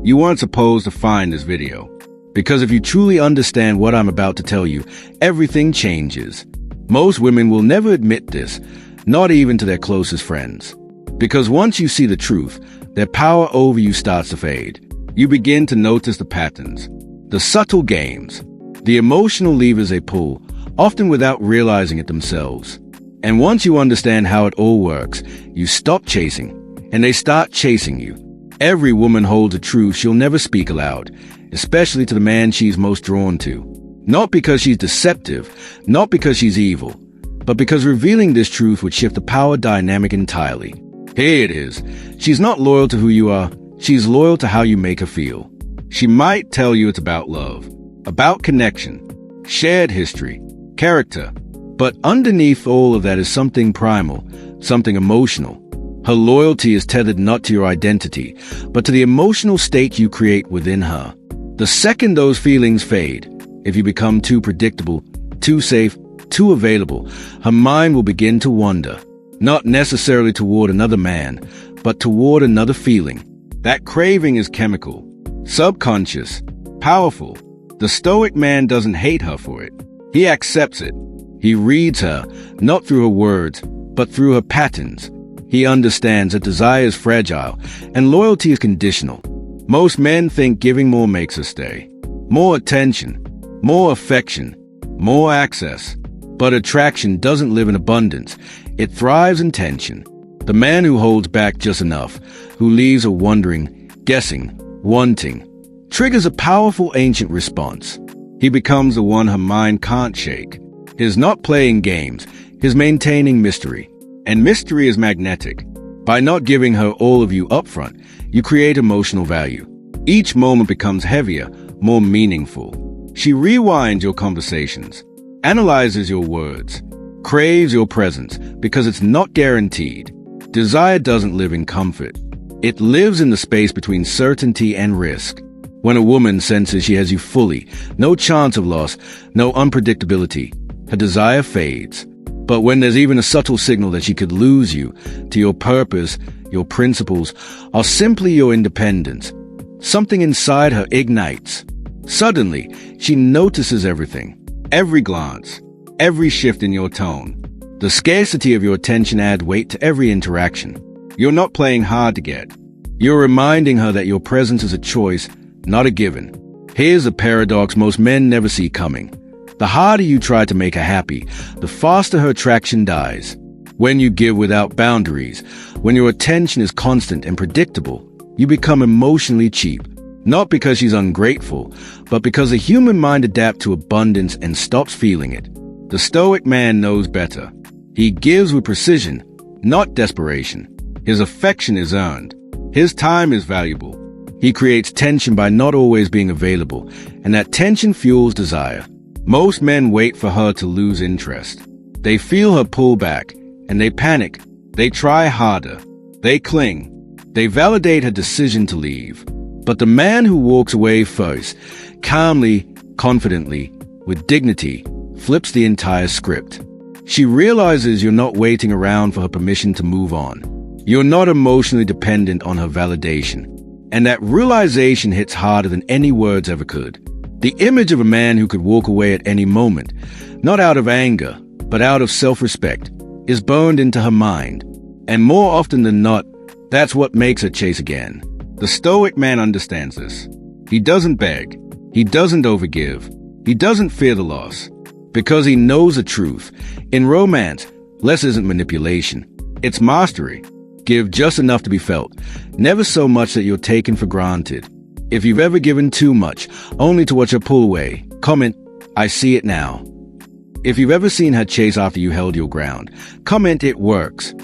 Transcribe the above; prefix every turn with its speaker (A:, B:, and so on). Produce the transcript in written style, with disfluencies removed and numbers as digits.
A: You weren't supposed to find this video. Because if you truly understand what I'm about to tell you, everything changes. Most women will never admit this, not even to their closest friends. Because once you see the truth, their power over you starts to fade. You begin to notice the patterns, the subtle games, the emotional levers they pull, often without realizing it themselves. And once you understand how it all works, you stop chasing, and they start chasing you. Every woman holds a truth she'll never speak aloud, especially to the man she's most drawn to. Not because she's deceptive, not because she's evil, but because revealing this truth would shift the power dynamic entirely. Here it is. She's not loyal to who you are, she's loyal to how you make her feel. She might tell you it's about love, about connection, shared history, character, but underneath all of that is something primal, something emotional. Her loyalty is tethered not to your identity, but to the emotional state you create within her. The second those feelings fade, if you become too predictable, too safe, too available, her mind will begin to wander, not necessarily toward another man, but toward another feeling. That craving is chemical, subconscious, powerful. The Stoic man doesn't hate her for it. He accepts it. He reads her, not through her words, but through her patterns. He understands that desire is fragile and loyalty is conditional. Most men think giving more makes her stay. More attention, more affection, more access. But attraction doesn't live in abundance. It thrives in tension. The man who holds back just enough, who leaves her wondering, guessing, wanting, triggers a powerful ancient response. He becomes the one her mind can't shake. He's not playing games, he's maintaining mystery. And mystery is magnetic. By not giving her all of you upfront, you create emotional value. Each moment becomes heavier, more meaningful. She rewinds your conversations, analyzes your words, craves your presence because it's not guaranteed. Desire doesn't live in comfort. It lives in the space between certainty and risk. When a woman senses she has you fully, no chance of loss, no unpredictability, her desire fades. But when there's even a subtle signal that she could lose you to your purpose, your principles, or simply your independence, something inside her ignites. Suddenly, she notices everything, every glance, every shift in your tone. The scarcity of your attention adds weight to every interaction. You're not playing hard to get. You're reminding her that your presence is a choice, not a given. Here's a paradox most men never see coming. The harder you try to make her happy, the faster her attraction dies. When you give without boundaries, when your attention is constant and predictable, you become emotionally cheap. Not because she's ungrateful, but because the human mind adapts to abundance and stops feeling it. The Stoic man knows better. He gives with precision, not desperation. His affection is earned. His time is valuable. He creates tension by not always being available, and that tension fuels desire. Most men wait for her to lose interest. They feel her pull back, and they panic. They try harder. They cling. They validate her decision to leave. But the man who walks away first, calmly, confidently, with dignity, flips the entire script. She realizes you're not waiting around for her permission to move on. You're not emotionally dependent on her validation. And that realization hits harder than any words ever could. The image of a man who could walk away at any moment, not out of anger, but out of self-respect, is burned into her mind. And more often than not, that's what makes her chase again. The Stoic man understands this. He doesn't beg. He doesn't overgive. He doesn't fear the loss. Because he knows the truth. In romance, less isn't manipulation. It's mastery. Give just enough to be felt, never so much that you're taken for granted. If you've ever given too much, only to watch her pull away, comment, "I see it now." If you've ever seen her chase after you held your ground, comment, "It works."